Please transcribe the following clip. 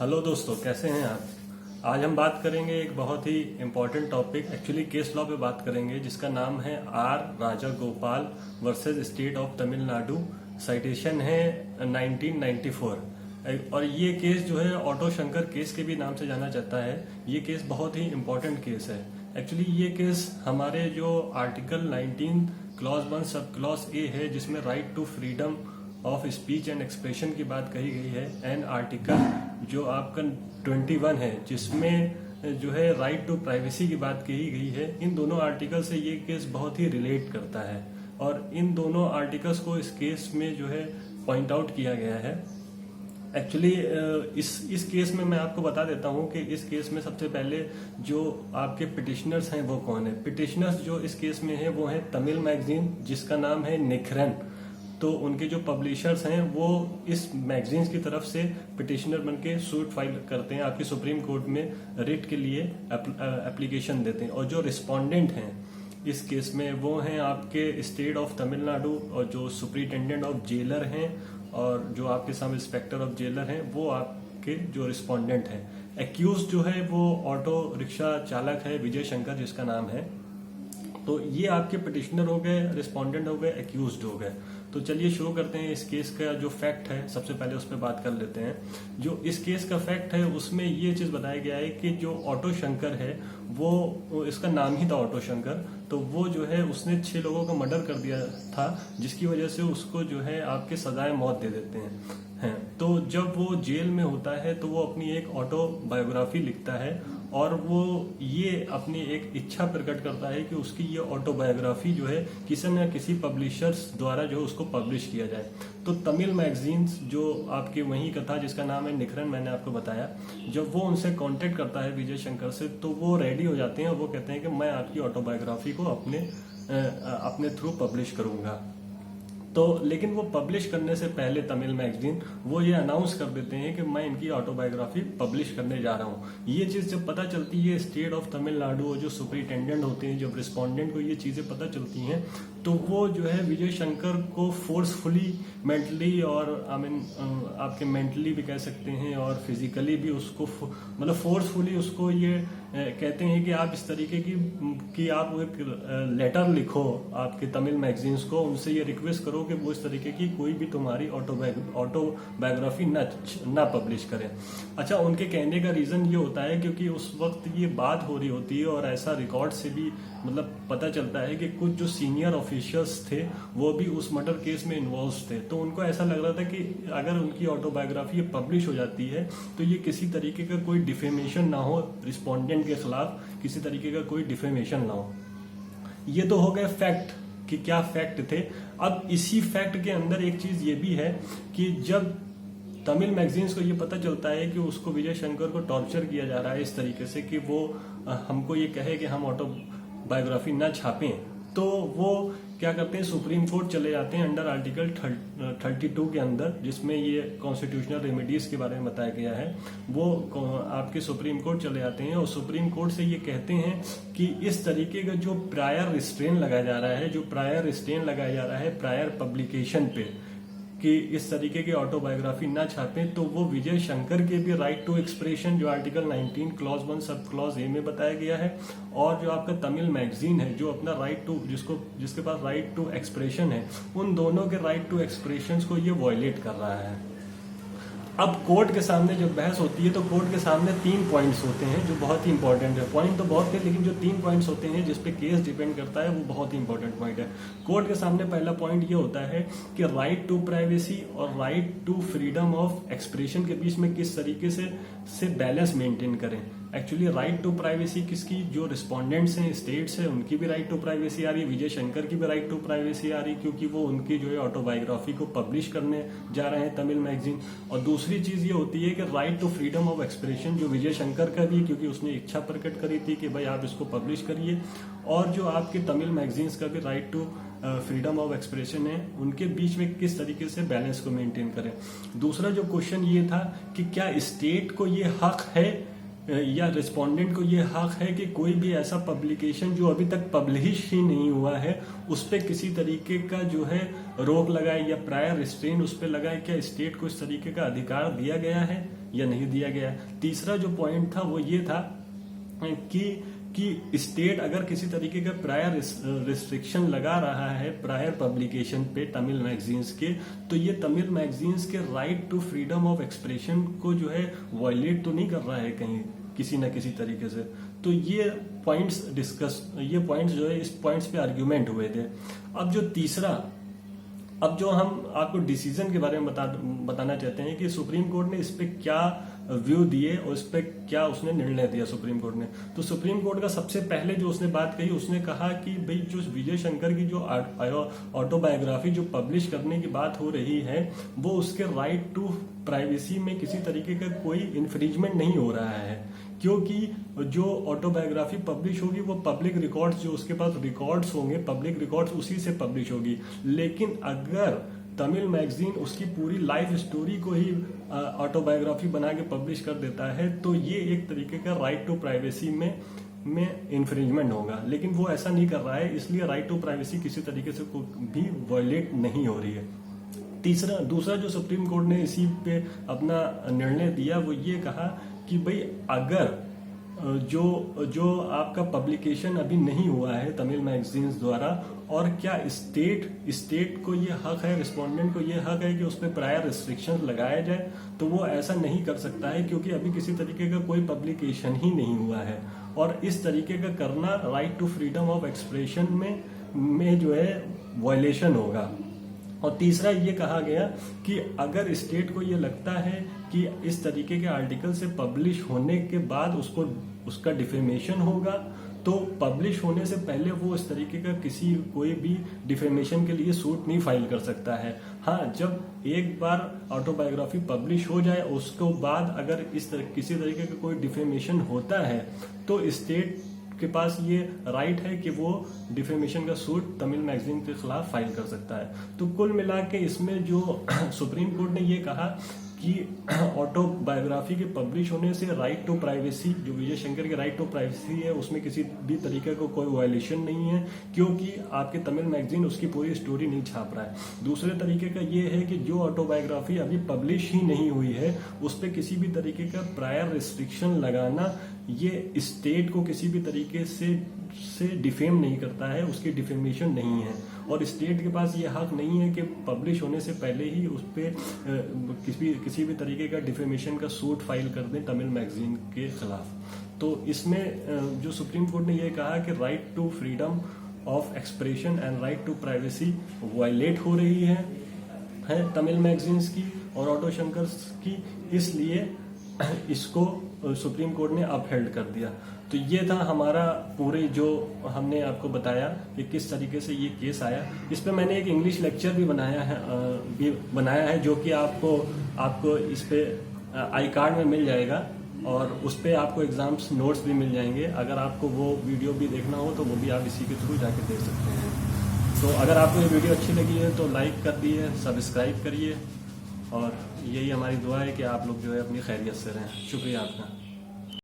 Hello दोस्तों, कैसे हैं आप। आज हम बात करेंगे एक बहुत ही important topic, actually case law पे बात करेंगे, जिसका नाम है R Raja Gopal versus state of Tamil Nadu. Citation है 1994 और ये केस जो है ऑटो शंकर केस के भी नाम से जाना जाता है। ये केस बहुत ही इम्पोर्टेंट केस है। एक्चुअली ये केस हमारे जो article 19 clause 1 sub clause A है, जिसमें right to freedom of speech and expression की बात कही गई है, एंड आर्टिकल जो आपका 21 है, जिसमें जो है राइट टू प्राइवेसी की बात कही गई है। इन दोनों आर्टिकल से ये केस बहुत ही रिलेट करता है और इन दोनों आर्टिकल्स को इस केस में जो है पॉइंट आउट किया गया है। एक्चुअली इस केस में मैं आपको बता देता हूं कि इस केस में सबसे पहले जो आपके पिटिशनर्स हैं वो कौन है। पिटिशनर्स जो इस केस में है वो है तमिल मैगजीन, जिसका नाम है निखरन। तो उनके जो पब्लिशर्स हैं वो इस मैगजीन्स की तरफ से पिटिशनर बनके सूट फाइल करते हैं, आपकी सुप्रीम कोर्ट में रिट के लिए एप्लीकेशन देते हैं। और जो रिस्पोंडेंट हैं इस केस में वो हैं आपके स्टेट ऑफ तमिलनाडु, और जो सुपरिटेंडेंट ऑफ जेलर हैं और जो आपके सब इंस्पेक्टर ऑफ जेलर हैं वो आपके जो रिस्पोंडेंट हैं। एक्यूज जो है वो ऑटो रिक्शा चालक है विजय शंकर, जिसका नाम है। तो ये आपके पिटिशनर हो गए, रिस्पोंडेंट हो गए, एक्यूज्ड हो गए। तो चलिए शुरू करते हैं। इस केस का जो फैक्ट है सबसे पहले उस पर बात कर लेते हैं। जो इस केस का फैक्ट है उसमें ये चीज बताया गया है कि जो ऑटो शंकर है वो इसका नाम ही था ऑटो शंकर, तो वो जो है उसने 6 लोगों का मर्डर कर दिया था, जिसकी वजह से उसको जो है आपके सजाए मौत दे देते हैं। तो जब वो जेल में होता है तो वो अपनी एक ऑटो बायोग्राफी लिखता है और वो ये अपनी एक इच्छा प्रकट करता है कि उसकी ये ऑटोबायोग्राफी जो है किसी न किसी पब्लिशर्स द्वारा जो उसको पब्लिश किया जाए। तो तमिल मैगजीन्स जो आपके वहीं का था, जिसका नाम है निखरन, मैंने आपको बताया, जब वो उनसे कांटेक्ट करता है विजय शंकर से, तो वो रेडी हो जाते हैं और वो कहते हैं कि मैं आपकी ऑटोबायोग्राफी को अपने थ्रू पब्लिश करूंगा। तो लेकिन वो पब्लिश करने से पहले तमिल मैगजीन वो ये अनाउंस कर देते हैं कि मैं इनकी ऑटोबायोग्राफी पब्लिश करने जा रहा हूँ। ये चीज जब पता चलती है स्टेट ऑफ तमिलनाडु और जो सुपरिटेंडेंट होते हैं, जब रिस्पोंडेंट को ये चीजें पता चलती हैं, तो वो जो है विजय शंकर को फोर्सफुली मेंटली और आपके मेंटली भी कह सकते हैं और फिजिकली भी उसको मतलब फोर्सफुली उसको ये कहते हैं कि आप इस तरीके की आप एक लेटर लिखो आपके तमिल मैगजीन्स को, उनसे ये रिक्वेस्ट करो कि वो इस तरीके की कोई भी तुम्हारी ऑटोबायोग्राफी ना पब्लिश करें। अच्छा, उनके कहने का रीजन ये होता है क्योंकि उस वक्त ये बात हो रही होती है और ऐसा रिकॉर्ड से भी मतलब पता चलता है कि कुछ जो सीनियर ऑफिशियल्स थे वो भी उस मर्डर केस में इन्वॉल्व थे। तो उनको ऐसा लग रहा था कि अगर उनकी ऑटोबायोग्राफी पब्लिश हो जाती है तो ये किसी तरीके का कोई डिफेमेशन ना हो, रिस्पोंडेंट के खिलाफ किसी तरीके का कोई डिफेमेशन ना हो। ये तो हो गए फैक्ट कि क्या फैक्ट थे। अब इसी फैक्ट के अंदर एक चीज ये भी है कि जब तमिल मैगजीन्स को ये पता चलता है कि उसको विजय शंकर को टॉर्चर किया जा रहा है इस तरीके से कि वो हमको ये कहे कि हम ऑटोबायोग्राफी ना छापें, तो वो क्या करते हैं, सुप्रीम कोर्ट चले जाते हैं अंडर आर्टिकल 32 के अंदर, जिसमें ये कॉन्स्टिट्यूशनल रेमेडीज के बारे में बताया गया है। वो आपके सुप्रीम कोर्ट चले जाते हैं और सुप्रीम कोर्ट से ये कहते हैं कि इस तरीके का जो प्रायर रिस्ट्रेन लगाया जा रहा है, प्रायर पब्लिकेशन पे, कि इस तरीके की ऑटोबायोग्राफी ना छापें, तो वो विजय शंकर के भी राइट टू एक्सप्रेशन जो article 19 clause 1 sub clause A में बताया गया है, और जो आपका तमिल मैगजीन है जो अपना राइट टू जिसके पास राइट टू एक्सप्रेशन है, उन दोनों के राइट टू एक्सप्रेशन को ये वॉयलेट कर रहा है। अब कोर्ट के सामने जब बहस होती है तो कोर्ट के सामने 3 पॉइंट्स होते हैं जो बहुत ही इंपॉर्टेंट है। पॉइंट तो बहुत है लेकिन जो 3 पॉइंट्स होते हैं जिसपे केस डिपेंड करता है वो बहुत ही इंपॉर्टेंट पॉइंट है। कोर्ट के सामने पहला पॉइंट ये होता है कि राइट टू प्राइवेसी और right to freedom of expression के बीच में किस तरीके से बैलेंस मेंटेन करें। एक्चुअली राइट टू प्राइवेसी किसकी, जो रिस्पोंडेंट्स हैं, स्टेट्स हैं, उनकी भी राइट टू प्राइवेसी आ रही है, विजय शंकर की भी राइट टू प्राइवेसी आ रही, क्योंकि वो उनकी जो है ऑटोबायोग्राफी को पब्लिश करने जा रहे हैं तमिल मैगजीन। और दूसरी चीज ये होती है कि right to freedom of expression जो विजय शंकर का भी, क्योंकि उसने इच्छा प्रकट करी थी कि भाई आप इसको पब्लिश करिए, और जो आपके तमिल मैगजीन्स का भी right to freedom of expression है, उनके बीच में किस तरीके से बैलेंस को मेंटेन करें। दूसरा जो क्वेश्चन ये था कि क्या स्टेट को ये हक है या रिस्पोंडेंट को ये हक है कि कोई भी ऐसा पब्लिकेशन जो अभी तक पब्लिश ही नहीं हुआ है उस पर किसी तरीके का जो है रोक लगाए या प्रायर रिस्ट्रेन उस पर लगाए। क्या स्टेट को इस तरीके का अधिकार दिया गया है या नहीं दिया गया। तीसरा जो पॉइंट था वो ये था कि स्टेट अगर किसी तरीके का प्रायर रिस्ट्रिक्शन लगा रहा है प्रायर पब्लिकेशन पे तमिल मैगजीन्स के, तो ये तमिल मैगजीन्स के right to freedom of expression को जो है वायलेट तो नहीं कर रहा है कहीं किसी न किसी तरीके से। तो ये पॉइंट्स जो है इस पॉइंट्स पे आर्ग्यूमेंट हुए थे। अब जो हम आपको डिसीजन के बारे में बताना चाहते हैं कि सुप्रीम कोर्ट ने इस पे क्या व्यू दिए और इस पे क्या उसने निर्णय दिया सुप्रीम कोर्ट ने। तो सुप्रीम कोर्ट का सबसे पहले जो उसने बात कही, उसने कहा कि भाई जो विजय शंकर की जो ऑटोबायोग्राफी जो पब्लिश करने की बात हो रही है, वो उसके राइट टू प्राइवेसी में किसी तरीके का कोई इन्फ्रिंजमेंट नहीं हो रहा है, क्योंकि जो ऑटोबायोग्राफी पब्लिश होगी वो पब्लिक रिकॉर्ड्स, जो उसके पास रिकॉर्ड्स होंगे पब्लिक रिकॉर्ड्स, उसी से पब्लिश होगी। लेकिन अगर तमिल मैगजीन उसकी पूरी लाइफ स्टोरी को ही ऑटोबायोग्राफी बना के पब्लिश कर देता है, तो ये एक तरीके का राइट टू प्राइवेसी में इन्फ्रिंजमेंट होगा। लेकिन वो ऐसा नहीं कर रहा है, इसलिए राइट टू प्राइवेसी किसी तरीके से भी वायलेट नहीं हो रही है। दूसरा जो सुप्रीम कोर्ट ने इसी पे अपना निर्णय दिया, वो ये कहा कि भाई अगर जो आपका पब्लिकेशन अभी नहीं हुआ है तमिल मैगजीन्स द्वारा, और क्या स्टेट को ये हक है, रिस्पोंडेंट को ये हक है कि उस पर प्रायर रिस्ट्रिक्शन लगाया जाए, तो वो ऐसा नहीं कर सकता है क्योंकि अभी किसी तरीके का कोई पब्लिकेशन ही नहीं हुआ है। और इस तरीके का करना right to freedom of expression में जो है वायलेशन होगा। और तीसरा ये कहा गया कि अगर स्टेट को ये लगता है कि इस तरीके के आर्टिकल से पब्लिश होने के बाद उसका डिफेमेशन होगा, तो पब्लिश होने से पहले वो इस तरीके का कोई भी डिफेमेशन के लिए सूट नहीं फाइल कर सकता है। हाँ, जब एक बार ऑटोबायोग्राफी पब्लिश हो जाए उसके बाद अगर किसी तरीके का कोई डिफेमेशन होता है, तो स्टेट के पास ये राइट है कि वो डिफेमेशन का सूट तमिल मैगजीन के खिलाफ फाइल कर सकता है। तो कुल मिला के इसमें जो सुप्रीम कोर्ट ने ये कहा कि ऑटोबायोग्राफी के पब्लिश होने से राइट टू प्राइवेसी, जो विजय शंकर के राइट टू प्राइवेसी है, उसमें किसी भी तरीके का कोई वायलेशन नहीं है, क्योंकि आपके तमिल मैगजीन उसकी पूरी स्टोरी नहीं छाप रहा है। दूसरे तरीके का ये है कि जो ऑटोबायोग्राफी अभी पब्लिश ही नहीं हुई है, उस पर किसी भी तरीके का प्रायर रिस्ट्रिक्शन लगाना ये स्टेट को किसी भी तरीके से डिफेम नहीं करता है, उसकी डिफेमेशन नहीं है। और स्टेट के पास ये हक नहीं है कि पब्लिश होने से पहले ही उस पर किसी भी तरीके का डिफेमेशन का सूट फाइल कर दें तमिल मैगजीन के खिलाफ। तो इसमें जो सुप्रीम कोर्ट ने ये कहा कि right to freedom of expression and right to privacy violate हो रही है तमिल मैगजीन्स की और ऑटो शंकर की, इसलिए इसको सुप्रीम कोर्ट ने अपहेल्ड कर दिया। तो ये था हमारा पूरे जो हमने आपको बताया कि किस तरीके से ये केस आया। इस पे मैंने एक इंग्लिश लेक्चर भी बनाया है जो कि आपको इस पे आई कार्ड में मिल जाएगा, और उस पे आपको एग्जाम्स नोट्स भी मिल जाएंगे। अगर आपको वो वीडियो भी देखना हो तो वो भी आप इसी के थ्रू जाके देख सकते हैं। तो अगर आपको ये वीडियो अच्छी लगी है तो लाइक कर दिए, सब्सक्राइब करिए, और यही हमारी दुआ है कि आप लोग जो है अपनी खैरियत से रहें। शुक्रिया आपका।